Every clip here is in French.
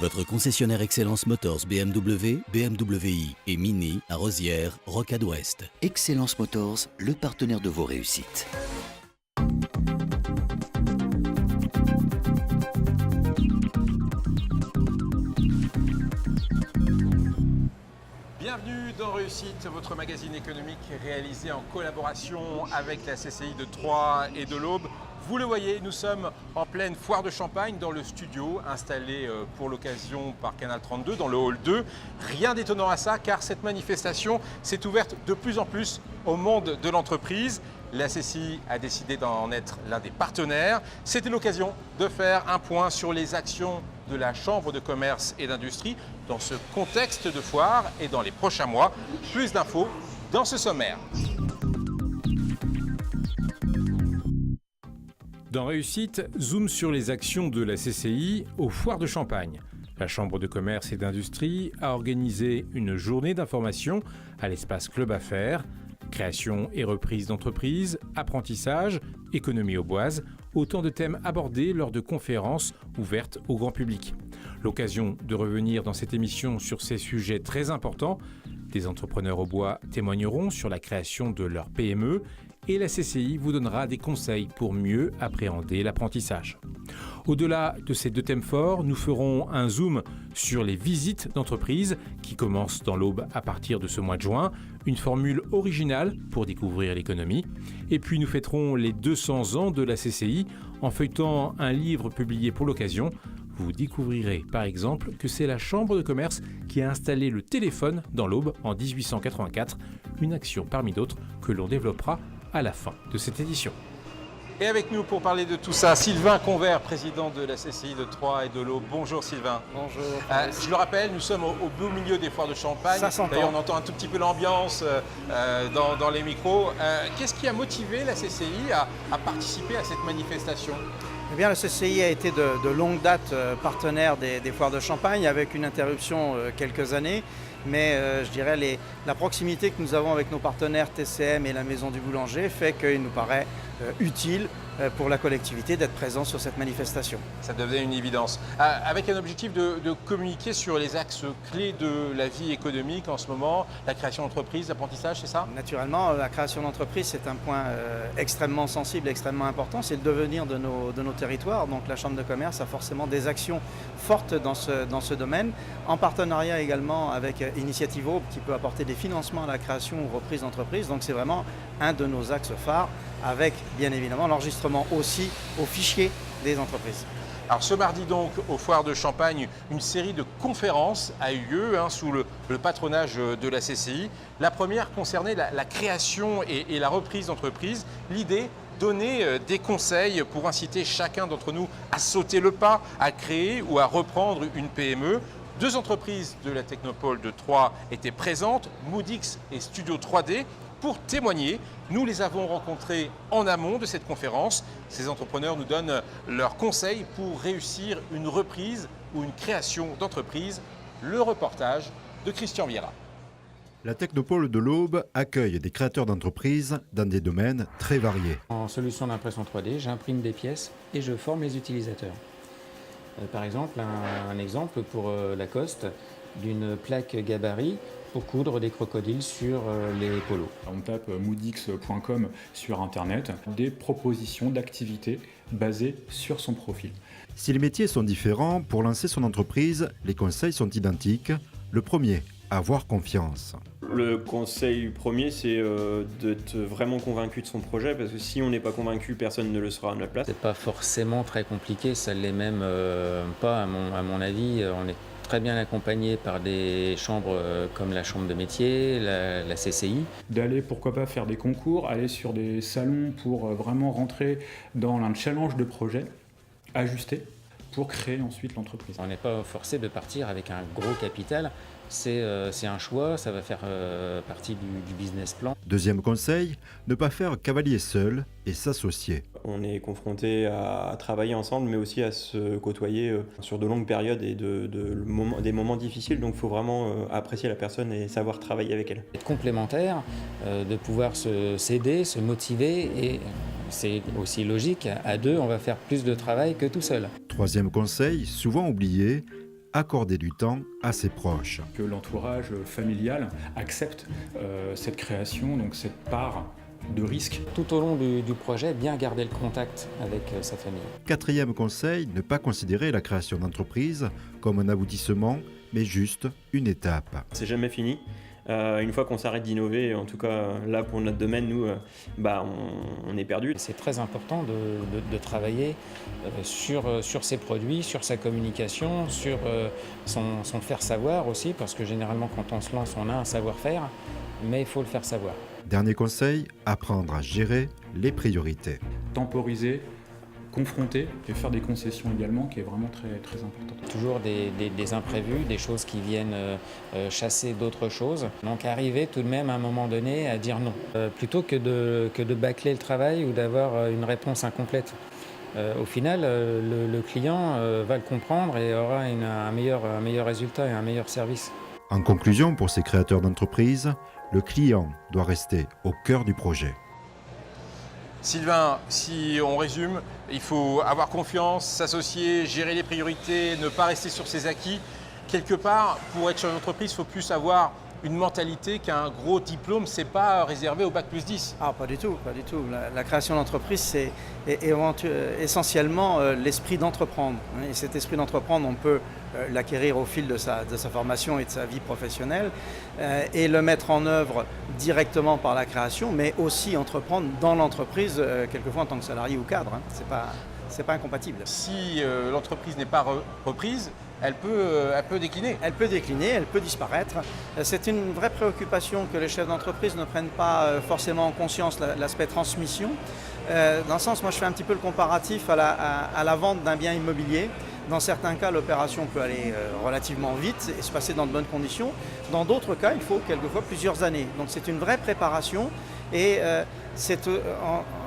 Votre concessionnaire Excellence Motors BMW, BMW i et Mini à Rosières, Rocade Ouest. Excellence Motors, le partenaire de vos réussites. Bienvenue dans Réussite, votre magazine économique réalisé en collaboration avec la CCI de Troyes et de l'Aube. Vous le voyez, nous sommes en pleine foire de Champagne dans le studio installé pour l'occasion par Canal 32 dans le hall 2. Rien d'étonnant à ça car cette manifestation s'est ouverte de plus en plus au monde de l'entreprise. La CCI a décidé d'en être l'un des partenaires. C'était l'occasion de faire un point sur les actions de la Chambre de commerce et d'industrie dans ce contexte de foire et dans les prochains mois. Plus d'infos dans ce sommaire. Dans Réussite, zoom sur les actions de la CCI aux foires de Champagne. La Chambre de commerce et d'industrie a organisé une journée d'information à l'espace Club Affaires. Création et reprise d'entreprises, apprentissage, économie auboise, autant de thèmes abordés lors de conférences ouvertes au grand public. L'occasion de revenir dans cette émission sur ces sujets très importants. Des entrepreneurs au bois témoigneront sur la création de leur PME et la CCI vous donnera des conseils pour mieux appréhender l'apprentissage. Au-delà de ces deux thèmes forts, nous ferons un zoom sur les visites d'entreprise qui commencent dans l'Aube à partir de ce mois de juin, une formule originale pour découvrir l'économie. Et puis nous fêterons les 200 ans de la CCI en feuilletant un livre publié pour l'occasion. Vous découvrirez par exemple que c'est la Chambre de commerce qui a installé le téléphone dans l'Aube en 1884, une action parmi d'autres que l'on développera à la fin de cette édition. Et avec nous pour parler de tout ça, Sylvain Convert, président de la CCI de Troyes et de l'Aube. Bonjour Sylvain. Bonjour. Je le rappelle, nous sommes au beau milieu des foires de Champagne. Ça s'entend. D'ailleurs, on entend un tout petit peu l'ambiance dans les micros. Qu'est-ce qui a motivé la CCI à participer à cette manifestation ? Eh bien, la CCI a été de longue date partenaire des foires de Champagne avec une interruption quelques années. Mais je dirais la proximité que nous avons avec nos partenaires TCM et la Maison du Boulanger fait qu'il nous paraît utile pour la collectivité d'être présent sur cette manifestation. Ça devenait une évidence. Avec un objectif de communiquer sur les axes clés de la vie économique en ce moment, la création d'entreprise, l'apprentissage, c'est ça ? Naturellement, la création d'entreprise, c'est un point extrêmement sensible, extrêmement important. C'est le devenir de nos territoires. Donc la Chambre de commerce a forcément des actions fortes dans ce domaine, en partenariat également avec Initiative Aube qui peut apporter des financements à la création ou reprise d'entreprise. Donc c'est vraiment un de nos axes phares avec bien évidemment l'enregistrement aussi au fichier des entreprises. Alors ce mardi donc, aux foires de Champagne, une série de conférences a eu lieu sous le patronage de la CCI. La première concernait la création et la reprise d'entreprise. L'idée, donner des conseils pour inciter chacun d'entre nous à sauter le pas, à créer ou à reprendre une PME. Deux entreprises de la Technopole de Troyes étaient présentes, Moodix et Studio 3D. Pour témoigner, nous les avons rencontrés en amont de cette conférence. Ces entrepreneurs nous donnent leurs conseils pour réussir une reprise ou une création d'entreprise. Le reportage de Christian Vieira. La Technopole de l'Aube accueille des créateurs d'entreprises dans des domaines très variés. En solution d'impression 3D, j'imprime des pièces et je forme les utilisateurs. Par exemple, un exemple pour Lacoste d'une plaque gabarit pour coudre des crocodiles sur les polos. On tape moodix.com sur Internet, des propositions d'activités basées sur son profil. Si les métiers sont différents, pour lancer son entreprise, les conseils sont identiques. Le premier, avoir confiance. Le conseil premier, c'est d'être vraiment convaincu de son projet, parce que si on n'est pas convaincu, personne ne le sera à notre place. C'est pas forcément très compliqué, ça l'est même pas à mon avis. On est très bien accompagné par des chambres comme la chambre de métier, la CCI. D'aller, pourquoi pas, faire des concours, aller sur des salons pour vraiment rentrer dans un challenge de projet ajusté pour créer ensuite l'entreprise. On n'est pas forcé de partir avec un gros capital. C'est un choix, ça va faire partie du business plan. Deuxième conseil, ne pas faire cavalier seul et s'associer. On est confronté à travailler ensemble, mais aussi à se côtoyer sur de longues périodes et des moments difficiles. Donc il faut vraiment apprécier la personne et savoir travailler avec elle. Être complémentaire, de pouvoir s'aider, se motiver, et c'est aussi logique, à deux on va faire plus de travail que tout seul. Troisième conseil, souvent oublié, accorder du temps à ses proches. Que l'entourage familial accepte cette création, donc cette part de risque. Tout au long du projet, bien garder le contact avec sa famille. 4e conseil, ne pas considérer la création d'entreprise comme un aboutissement, mais juste une étape. C'est jamais fini. Une fois qu'on s'arrête d'innover, en tout cas là pour notre domaine, nous, on est perdu. C'est très important de travailler sur ses produits, sur sa communication, sur son faire savoir aussi, parce que généralement quand on se lance, on a un savoir-faire, mais il faut le faire savoir. Dernier conseil, apprendre à gérer les priorités. Temporiser, confronter et faire des concessions également, qui est vraiment très, très important. Toujours des imprévus, des choses qui viennent chasser d'autres choses. Donc arriver tout de même à un moment donné à dire non, plutôt que de bâcler le travail ou d'avoir une réponse incomplète. Au final, le client va le comprendre et aura un meilleur résultat et un meilleur service. En conclusion, pour ces créateurs d'entreprise, le client doit rester au cœur du projet. Sylvain, si on résume, il faut avoir confiance, s'associer, gérer les priorités, ne pas rester sur ses acquis. Quelque part, pour être chef d'entreprise, il faut plus avoir une mentalité qu'un gros diplôme. C'est pas réservé au bac plus 10. Ah, pas du tout, pas du tout. La création d'entreprise, c'est essentiellement l'esprit d'entreprendre. Et cet esprit d'entreprendre, on peut l'acquérir au fil de sa formation et de sa vie professionnelle et le mettre en œuvre directement par la création, mais aussi entreprendre dans l'entreprise, quelquefois en tant que salarié ou cadre. C'est pas incompatible. Si l'entreprise n'est pas reprise, elle peut décliner. Elle peut décliner, elle peut disparaître. C'est une vraie préoccupation que les chefs d'entreprise ne prennent pas forcément en conscience l'aspect transmission. Dans le sens, moi je fais un petit peu le comparatif à la vente d'un bien immobilier. Dans certains cas, l'opération peut aller relativement vite et se passer dans de bonnes conditions. Dans d'autres cas, il faut quelquefois plusieurs années. Donc c'est une vraie préparation et c'est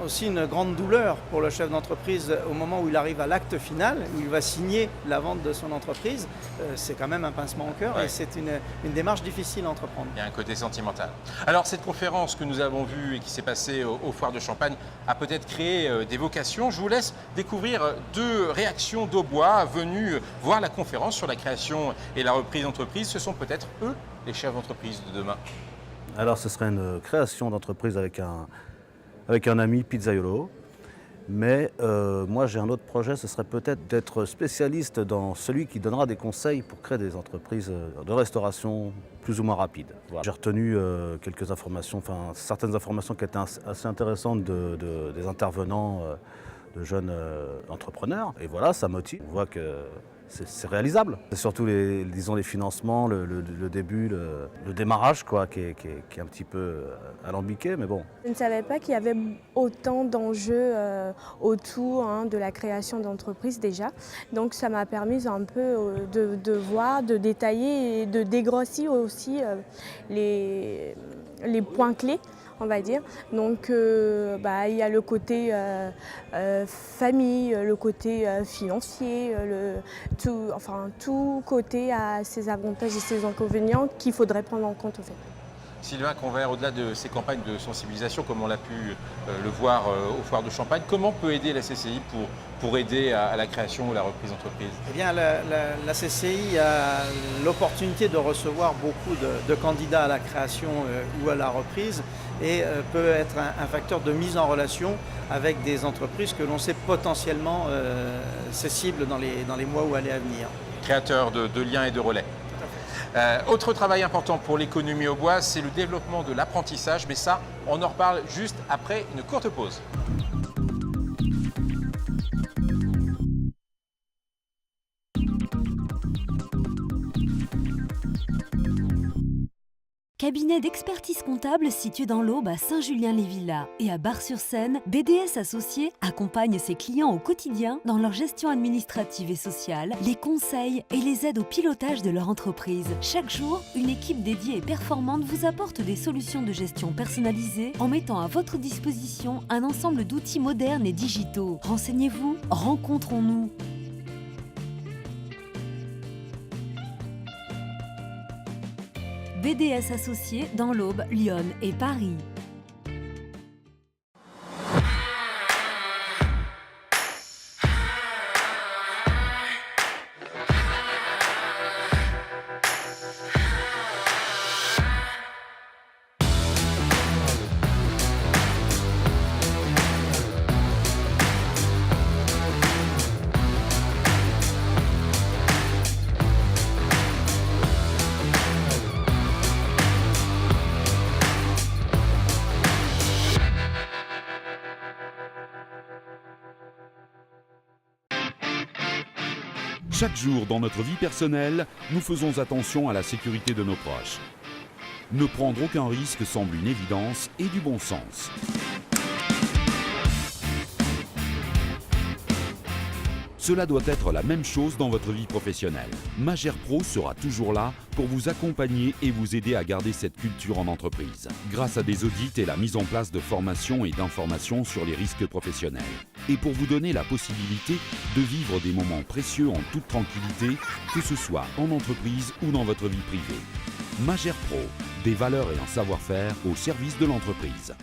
aussi une grande douleur pour le chef d'entreprise au moment où il arrive à l'acte final, où il va signer la vente de son entreprise. C'est quand même un pincement au cœur et c'est une démarche difficile à entreprendre. Il y a un côté sentimental. Alors cette conférence que nous avons vue et qui s'est passée aux Foires de Champagne a peut-être créé des vocations. Je vous laisse découvrir 2 réactions d'Aubois venus voir la conférence sur la création et la reprise d'entreprise. Ce sont peut-être eux les chefs d'entreprise de demain. Alors ce serait une création d'entreprise avec un ami, Pizzaiolo. Mais moi j'ai un autre projet, ce serait peut-être d'être spécialiste dans celui qui donnera des conseils pour créer des entreprises de restauration plus ou moins rapides. Voilà. J'ai retenu quelques informations, certaines informations qui étaient assez intéressantes des intervenants, de jeunes entrepreneurs. Et voilà, ça motive. On voit que c'est réalisable. C'est surtout les financements, le début, le démarrage qui est un petit peu alambiqué, mais bon. Je ne savais pas qu'il y avait autant d'enjeux autour de la création d'entreprise déjà. Donc ça m'a permis un peu de voir, de détailler et de dégrossir aussi les points clés, on va dire. Donc il y a le côté famille, le côté financier, tout côté a ses avantages et ses inconvénients qu'il faudrait prendre en compte en fait. Sylvain Convert, au-delà de ces campagnes de sensibilisation, comme on l'a pu le voir aux Foires de Champagne, comment peut aider la CCI pour aider à la création ou la reprise d'entreprise? Eh bien, la CCI a l'opportunité de recevoir beaucoup de candidats à la création ou à la reprise et peut être un facteur de mise en relation avec des entreprises que l'on sait potentiellement cessibles dans les mois ou années à venir. Créateur de liens et de relais. Autre travail important pour l'économie Aubois, c'est le développement de l'apprentissage, mais ça, on en reparle juste après une courte pause. Cabinet d'expertise comptable situé dans l'Aube à Saint-Julien-les-Villas et à Bar-sur-Seine, BDS Associés accompagne ses clients au quotidien dans leur gestion administrative et sociale, les conseils et les aides au pilotage de leur entreprise. Chaque jour, une équipe dédiée et performante vous apporte des solutions de gestion personnalisées en mettant à votre disposition un ensemble d'outils modernes et digitaux. Renseignez-vous, rencontrons-nous. BDS Associés dans l'Aube, Lyon et Paris. Chaque jour dans notre vie personnelle, nous faisons attention à la sécurité de nos proches. Ne prendre aucun risque semble une évidence et du bon sens. Cela doit être la même chose dans votre vie professionnelle. Magère Pro sera toujours là pour vous accompagner et vous aider à garder cette culture en entreprise, grâce à des audits et la mise en place de formations et d'informations sur les risques professionnels. Et pour vous donner la possibilité de vivre des moments précieux en toute tranquillité, que ce soit en entreprise ou dans votre vie privée. Magère Pro, des valeurs et un savoir-faire au service de l'entreprise.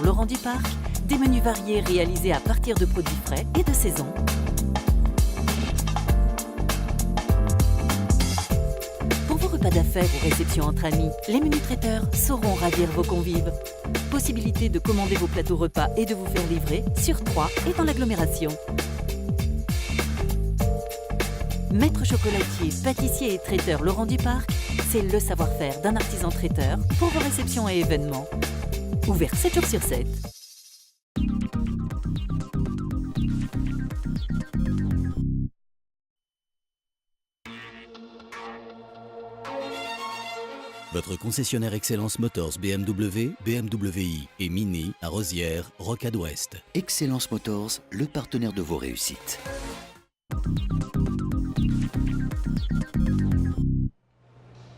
Laurent Duparc, des menus variés réalisés à partir de produits frais et de saison. Pour vos repas d'affaires ou réceptions entre amis, les menus traiteurs sauront ravir vos convives. Possibilité de commander vos plateaux repas et de vous faire livrer sur Troyes et dans l'agglomération. Maître chocolatier, pâtissier et traiteur Laurent Duparc, c'est le savoir-faire d'un artisan traiteur pour vos réceptions et événements. Ouvert 7 jours sur 7. Votre concessionnaire Excellence Motors BMW, BMW i et Mini à Rosières, Rocade Ouest. Excellence Motors, le partenaire de vos réussites.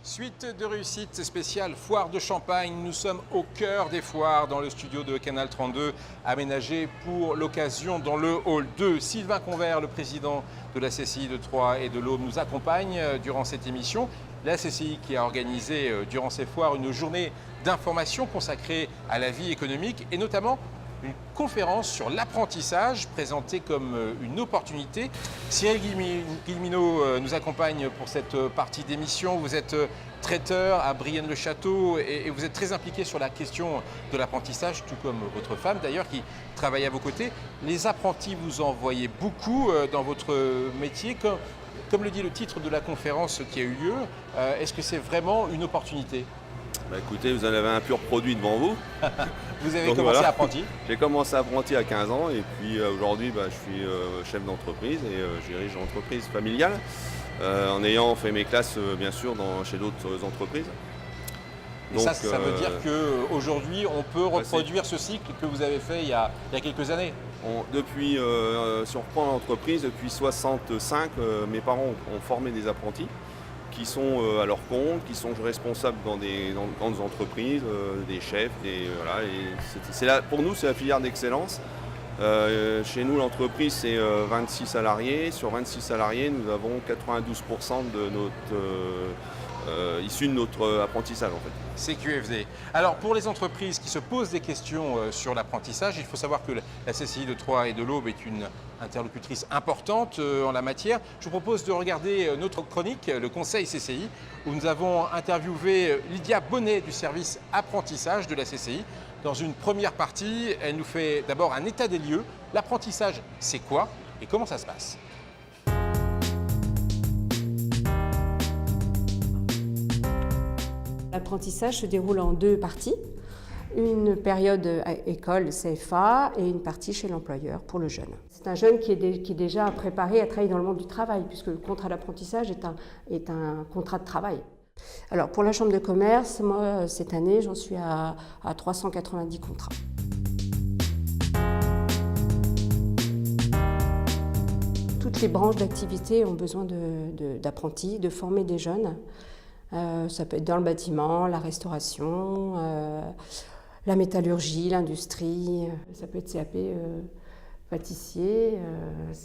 Suite de réussite spéciale foire de Champagne. Nous sommes au cœur des foires dans le studio de Canal 32, aménagé pour l'occasion dans le hall 2. Sylvain Convert, le président de la CCI de Troyes et de l'Aube, nous accompagne durant cette émission. La CCI qui a organisé durant ces foires une journée d'information consacrée à la vie économique et notamment une conférence sur l'apprentissage présentée comme une opportunité. Cyril Guillemino nous accompagne pour cette partie d'émission. Vous êtes traiteur à Brienne-le-Château et vous êtes très impliqué sur la question de l'apprentissage, tout comme votre femme d'ailleurs qui travaille à vos côtés. Les apprentis, vous en voyez beaucoup dans votre métier. Comme le dit le titre de la conférence qui a eu lieu, est-ce que c'est vraiment une opportunité ? Bah écoutez, vous en avez un pur produit devant vous. Vous avez commencé apprenti ? J'ai commencé apprenti à 15 ans et puis aujourd'hui je suis chef d'entreprise et je dirige l'entreprise familiale en ayant fait mes classes bien sûr chez d'autres entreprises. Et donc, ça veut dire qu'aujourd'hui on peut reproduire ce cycle que vous avez fait il y a quelques années ? Si on reprend l'entreprise, depuis 1965, mes parents ont formé des apprentis qui sont à leur compte, qui sont responsables dans de grandes entreprises, des chefs, pour nous c'est la filière d'excellence. Chez nous l'entreprise c'est 26 salariés, sur 26 salariés nous avons 92% issus de notre apprentissage en fait. CQFD. Alors pour les entreprises qui se posent des questions sur l'apprentissage, il faut savoir que la CCI de Troyes et de l'Aube est une interlocutrice importante en la matière. Je vous propose de regarder notre chronique, le Conseil CCI, où nous avons interviewé Lydia Bonnet du service apprentissage de la CCI. Dans une première partie, elle nous fait d'abord un état des lieux. L'apprentissage, c'est quoi et comment ça se passe ? L'apprentissage se déroule en deux parties. Une période à école CFA et une partie chez l'employeur pour le jeune. C'est un jeune qui est déjà préparé à travailler dans le monde du travail puisque le contrat d'apprentissage est un contrat de travail. Alors pour la Chambre de commerce, moi cette année j'en suis à 390 contrats. Toutes les branches d'activité ont besoin d'apprentis, de former des jeunes. Ça peut être dans le bâtiment, la restauration, la métallurgie, l'industrie. Ça peut être CAP pâtissier,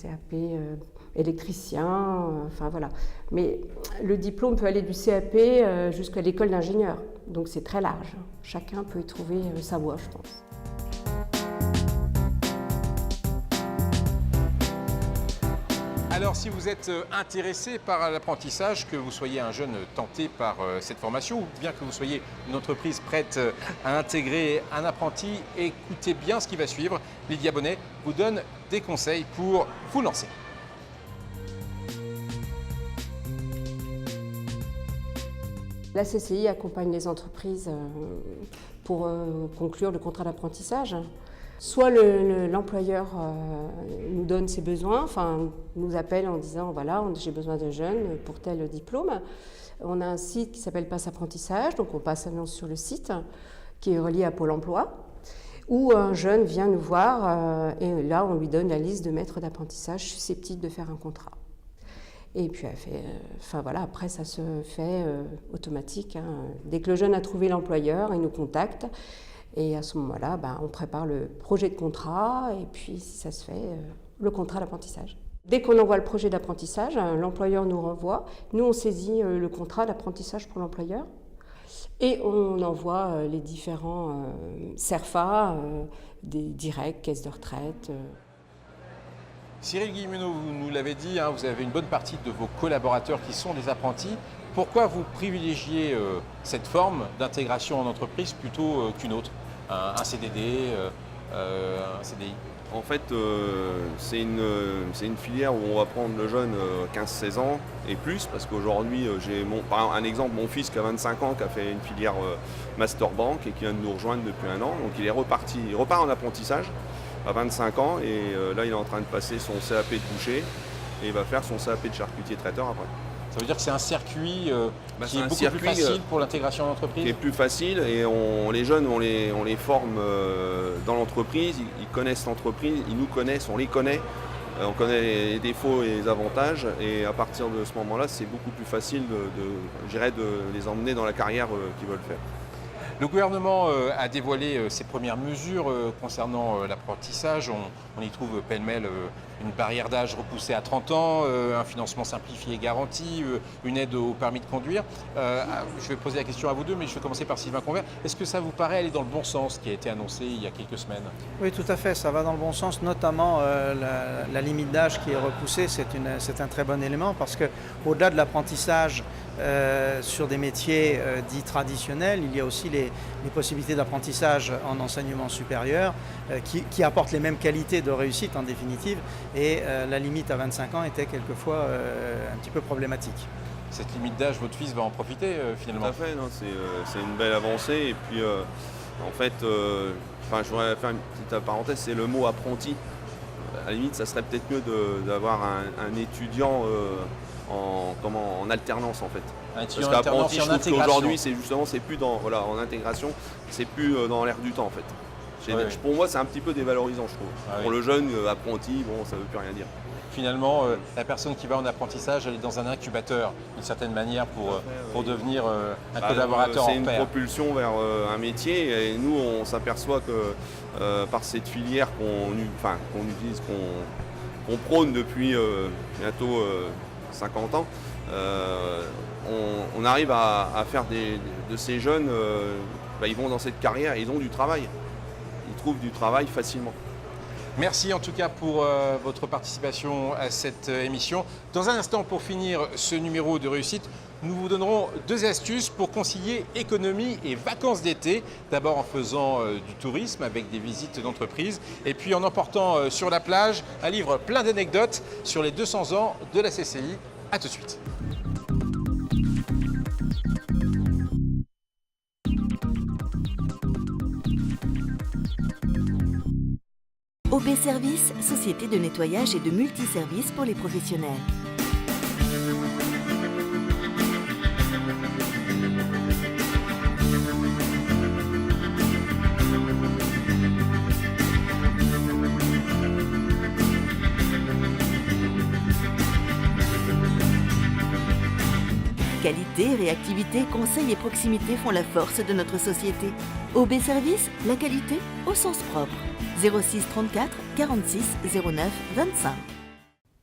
CAP électricien, enfin voilà. Mais le diplôme peut aller du CAP jusqu'à l'école d'ingénieur. Donc c'est très large. Chacun peut y trouver sa voie, je pense. Alors si vous êtes intéressé par l'apprentissage, que vous soyez un jeune tenté par cette formation ou bien que vous soyez une entreprise prête à intégrer un apprenti, écoutez bien ce qui va suivre. Lydia Bonnet vous donne des conseils pour vous lancer. La CCI accompagne les entreprises pour conclure le contrat d'apprentissage. Soit l'employeur nous donne ses besoins, enfin nous appelle en disant voilà, j'ai besoin de jeunes pour tel diplôme. On a un site qui s'appelle Passe Apprentissage, donc on passe l'annonce sur le site qui est relié à Pôle emploi, où un jeune vient nous voir et là on lui donne la liste de maîtres d'apprentissage susceptibles de faire un contrat. Et puis après ça se fait automatique. Dès que le jeune a trouvé l'employeur, il nous contacte. Et à ce moment-là, on prépare le projet de contrat et puis, si ça se fait, le contrat d'apprentissage. Dès qu'on envoie le projet d'apprentissage, l'employeur nous renvoie. Nous, on saisit le contrat d'apprentissage pour l'employeur et on envoie les différents CERFA, des directs, caisses de retraite. Cyril Guillemenot, vous nous l'avez dit, vous avez une bonne partie de vos collaborateurs qui sont des apprentis. Pourquoi vous privilégiez cette forme d'intégration en entreprise plutôt qu'une autre, un CDD, un CDI? En fait, c'est une filière où on va prendre le jeune 15-16 ans et plus, parce qu'aujourd'hui, par exemple, un exemple, mon fils qui a 25 ans, qui a fait une filière Master Bank et qui vient de nous rejoindre depuis un an, donc il repart en apprentissage à 25 ans et là il est en train de passer son CAP de boucher et il va faire son CAP de charcutier traiteur après. Ça veut dire que c'est un circuit qui est beaucoup plus facile pour l'intégration en entreprise? Qui est plus facile et les jeunes, on les forme dans l'entreprise, ils connaissent l'entreprise, ils nous connaissent, on les connaît, on connaît les défauts et les avantages et à partir de ce moment-là, c'est beaucoup plus facile de les emmener dans la carrière qu'ils veulent faire. Le gouvernement a dévoilé ses premières mesures concernant l'apprentissage. On y trouve pêle-mêle une barrière d'âge repoussée à 30 ans, un financement simplifié et garanti, une aide au permis de conduire. Je vais poser la question à vous deux, mais je vais commencer par Sylvain Convert. Est-ce que ça vous paraît aller dans le bon sens qui a été annoncé il y a quelques semaines? Oui, tout à fait, ça va dans le bon sens, notamment la limite d'âge qui est repoussée, c'est un très bon élément parce qu'au-delà de l'apprentissage sur des métiers dits traditionnels, il y a aussi les possibilités d'apprentissage en enseignement supérieur qui apportent les mêmes qualités de réussite en définitive et la limite à 25 ans était quelquefois un petit peu problématique. Cette limite d'âge, votre fils va en profiter finalement? Tout à fait, c'est une belle avancée et puis en fait, je voudrais faire une petite parenthèse, c'est le mot apprenti. À la limite, ça serait peut-être mieux d'avoir un étudiant en alternance en fait. Parce qu'apprenti, je trouve qu'aujourd'hui c'est plus en intégration, c'est plus dans l'air du temps en fait. Pour moi c'est un petit peu dévalorisant je trouve. Pour le jeune apprenti, ça ne veut plus rien dire. Finalement, la personne qui va en apprentissage, elle est dans un incubateur d'une certaine manière pour devenir un collaborateur en pair. C'est une propulsion vers un métier et nous on s'aperçoit que par cette filière qu'on utilise, qu'on prône depuis bientôt 50 ans, on arrive à faire de ces jeunes, ils vont dans cette carrière et ils ont du travail. Ils trouvent du travail facilement. Merci en tout cas pour votre participation à cette émission. Dans un instant, pour finir ce numéro de réussite, nous vous donnerons 2 astuces pour concilier économie et vacances d'été. D'abord en faisant du tourisme avec des visites d'entreprise et puis en emportant sur la plage un livre plein d'anecdotes sur les 200 ans de la CCI. A tout de suite. OB Service, société de nettoyage et de multiservices pour les professionnels. Qualité, réactivité, conseil et proximité font la force de notre société. OB Service, la qualité au sens propre. 06 34 46 09 25.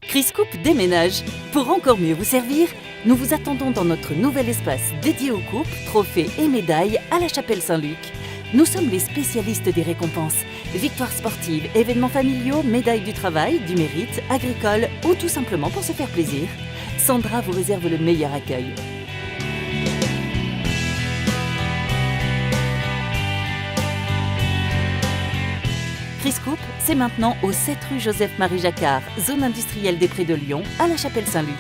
Chris-Coupe déménage. Pour encore mieux vous servir, nous vous attendons dans notre nouvel espace dédié aux coupes, trophées et médailles à la Chapelle Saint-Luc. Nous sommes les spécialistes des récompenses. Victoires sportives, événements familiaux, médailles du travail, du mérite, agricole ou tout simplement pour se faire plaisir. Sandra vous réserve le meilleur accueil. Chris-Coupe, c'est maintenant au 7 rue Joseph-Marie Jacquard, zone industrielle des Prés de Lyon, à la Chapelle Saint-Luc.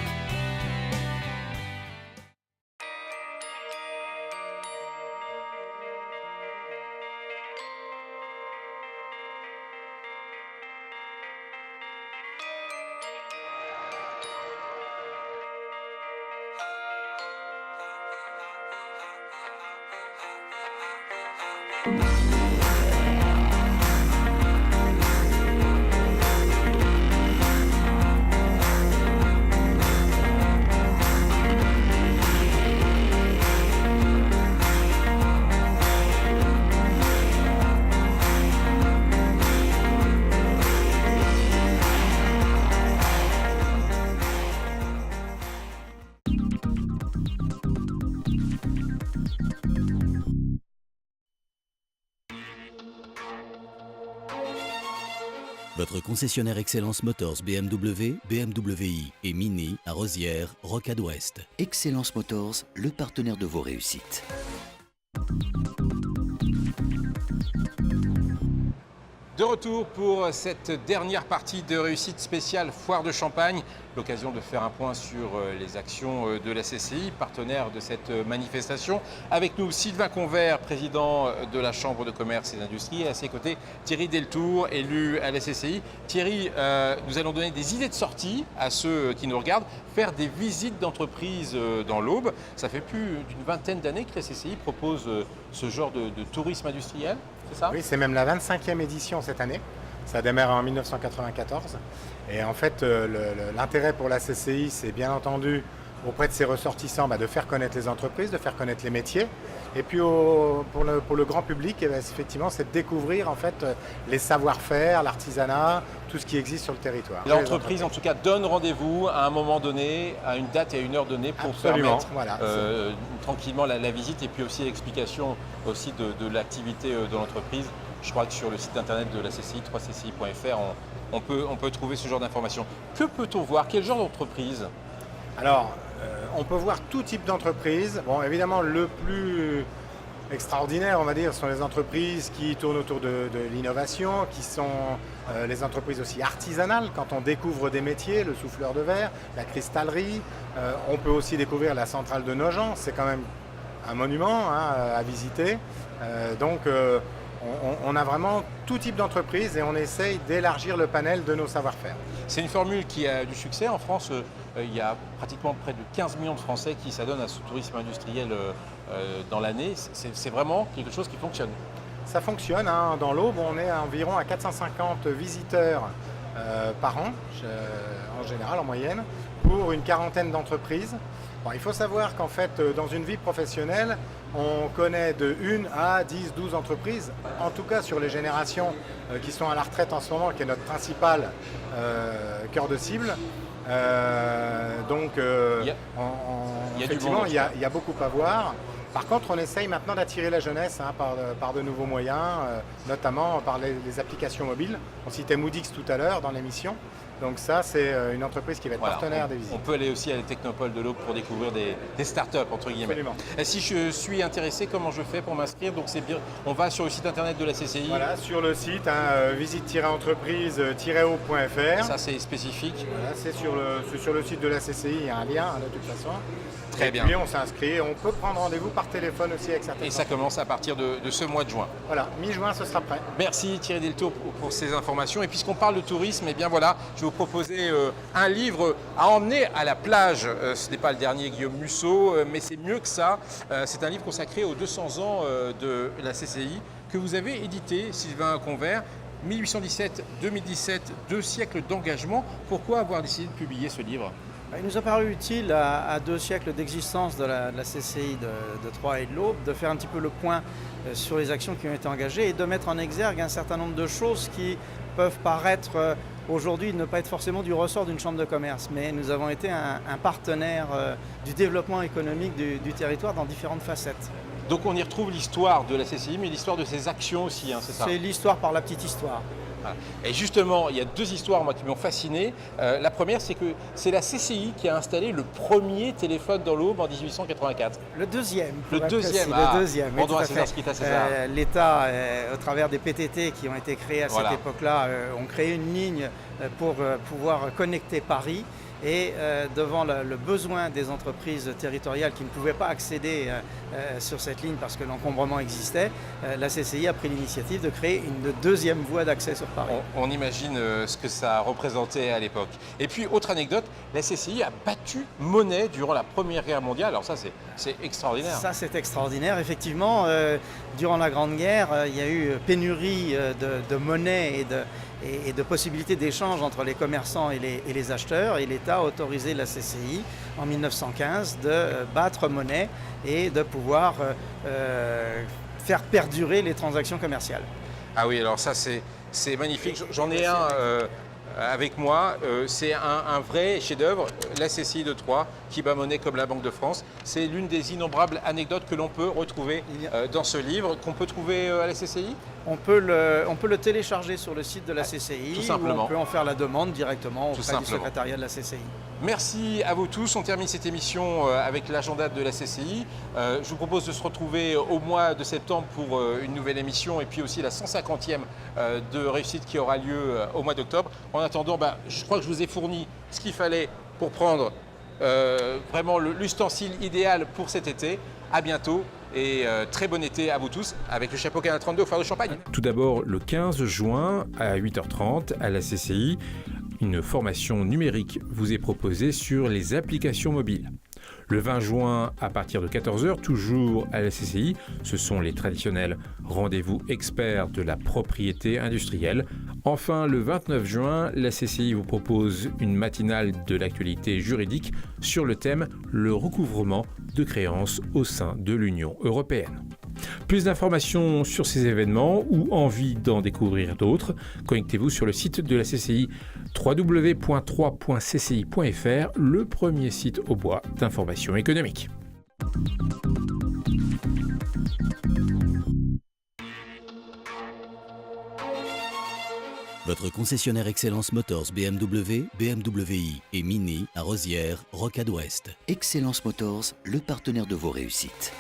Votre concessionnaire Excellence Motors BMW, BMW i et Mini à Rosières, Rocade Ouest. Excellence Motors, le partenaire de vos réussites. De retour pour cette dernière partie de réussite spéciale Foire de Champagne. L'occasion de faire un point sur les actions de la CCI, partenaire de cette manifestation. Avec nous, Sylvain Convert, président de la Chambre de commerce et d'industrie. Et à ses côtés, Thierry Deltour, élu à la CCI. Thierry, nous allons donner des idées de sortie à ceux qui nous regardent. Faire des visites d'entreprise dans l'Aube. Ça fait plus d'une vingtaine d'années que la CCI propose ce genre de tourisme industriel. C'est ça ? Oui, c'est même la 25e édition cette année. Ça a démarré en 1994. Et en fait, l'intérêt pour la CCI, c'est bien entendu auprès de ses ressortissants de faire connaître les entreprises, de faire connaître les métiers. Et puis pour le grand public, effectivement, c'est de découvrir en fait, les savoir-faire, l'artisanat, tout ce qui existe sur le territoire. L'entreprise, en tout cas, donne rendez-vous à un moment donné, à une date et à une heure donnée pour permettre tranquillement la visite et puis aussi l'explication aussi de l'activité de l'entreprise. Je crois que sur le site internet de la CCI, 3cci.fr, on peut trouver ce genre d'informations. Que peut-on voir? Quel genre d'entreprise? Alors, on peut voir tout type d'entreprise. Bon, évidemment, le plus extraordinaire, on va dire, sont les entreprises qui tournent autour de l'innovation, qui sont les entreprises aussi artisanales, quand on découvre des métiers, le souffleur de verre, la cristallerie. On peut aussi découvrir la centrale de Nogent, c'est quand même un monument à visiter. Donc, on a vraiment tout type d'entreprise et on essaye d'élargir le panel de nos savoir-faire. C'est une formule qui a du succès. En France, il y a pratiquement près de 15 millions de Français qui s'adonnent à ce tourisme industriel dans l'année. C'est vraiment quelque chose qui fonctionne. Ça fonctionne. Dans l'Aube, on est environ à 450 visiteurs par an, en général, en moyenne, pour une quarantaine d'entreprises. Bon, il faut savoir qu'en fait, dans une vie professionnelle, on connaît de 1 à 10, 12 entreprises, en tout cas sur les générations qui sont à la retraite en ce moment, qui est notre principal cœur de cible. Effectivement, il y a beaucoup à voir. Par contre, on essaye maintenant d'attirer la jeunesse par de nouveaux moyens, notamment par les applications mobiles. On citait Moodix tout à l'heure dans l'émission. Donc ça, c'est une entreprise qui va être partenaire des visites. On peut aller aussi à la Technopole de l'Aube pour découvrir des startups, entre guillemets. Absolument. Et si je suis intéressé, comment je fais pour m'inscrire? Donc c'est bien, on va sur le site internet de la CCI. Voilà, sur le site, visite-entreprise-o.fr. Ça, c'est spécifique. Voilà, c'est sur le site de la CCI, il y a un lien de toute façon. Très bien. Et puis on s'inscrit, on peut prendre rendez-vous par téléphone aussi avec certaines. Et ça commence à partir de ce mois de juin. Voilà, mi-juin, ce sera prêt. Merci Thierry Deltour pour ces informations. Et puisqu'on parle de tourisme, eh bien voilà, je vais vous proposer un livre à emmener à la plage. Ce n'est pas le dernier Guillaume Musso, mais c'est mieux que ça. C'est un livre consacré aux 200 ans de la CCI que vous avez édité, Sylvain Convert. 1817-2017, 2 siècles d'engagement. Pourquoi avoir décidé de publier ce livre ? Il nous a paru utile, à 2 siècles d'existence de la CCI de Troyes et de l'Aube, de faire un petit peu le point sur les actions qui ont été engagées et de mettre en exergue un certain nombre de choses qui peuvent paraître aujourd'hui ne pas être forcément du ressort d'une chambre de commerce. Mais nous avons été un partenaire du développement économique du territoire dans différentes facettes. Donc on y retrouve l'histoire de la CCI, mais l'histoire de ses actions aussi, c'est ça ? C'est l'histoire par la petite histoire. Et justement, il y a 2 histoires moi, qui m'ont fasciné. La première, c'est que c'est la CCI qui a installé le premier téléphone dans l'Aube en 1884. Le deuxième. Le deuxième. Oui, doit à César ce qui est à César. L'État, au travers des PTT qui ont été créés à cette époque-là, ont créé une ligne pour pouvoir connecter Paris. Et devant le besoin des entreprises territoriales qui ne pouvaient pas accéder sur cette ligne parce que l'encombrement existait, la CCI a pris l'initiative de créer une deuxième voie d'accès sur Paris. On imagine ce que ça représentait à l'époque. Et puis, autre anecdote, la CCI a battu Monet durant la Première Guerre mondiale. Alors ça, c'est extraordinaire. Ça, c'est extraordinaire. Effectivement, durant la Grande Guerre, il y a eu pénurie de monnaie et de possibilités d'échange entre les commerçants et les acheteurs. Et l'État a autorisé la CCI en 1915 de battre monnaie et de pouvoir faire perdurer les transactions commerciales. Ah oui, alors ça c'est magnifique. J'en ai un avec moi. C'est un vrai chef-d'œuvre, la CCI de Troyes, qui bat monnaie comme la Banque de France. C'est l'une des innombrables anecdotes que l'on peut retrouver dans ce livre, qu'on peut trouver à la CCI. On peut le télécharger sur le site de la CCI, tout simplement. Ou on peut en faire la demande directement auprès du secrétariat de la CCI. Merci à vous tous. On termine cette émission avec l'agenda de la CCI. Je vous propose de se retrouver au mois de septembre pour une nouvelle émission et puis aussi la 150e de réussite qui aura lieu au mois d'octobre. En attendant, je crois que je vous ai fourni ce qu'il fallait pour prendre vraiment l'ustensile idéal pour cet été. À bientôt. Et très bon été à vous tous avec le chapeau Canal 32 au Phare de Champagne. Tout d'abord, le 15 juin à 8h30 à la CCI, une formation numérique vous est proposée sur les applications mobiles. Le 20 juin, à partir de 14h, toujours à la CCI, ce sont les traditionnels rendez-vous experts de la propriété industrielle. Enfin, le 29 juin, la CCI vous propose une matinale de l'actualité juridique sur le thème « Le recouvrement de créances au sein de l'Union européenne ». Plus d'informations sur ces événements ou envie d'en découvrir d'autres, connectez-vous sur le site de la CCI www.3.cci.fr, le premier site au bois d'information économique. Votre concessionnaire Excellence Motors BMW, BMW i et Mini à Rosières, Rocade Ouest. Excellence Motors, le partenaire de vos réussites.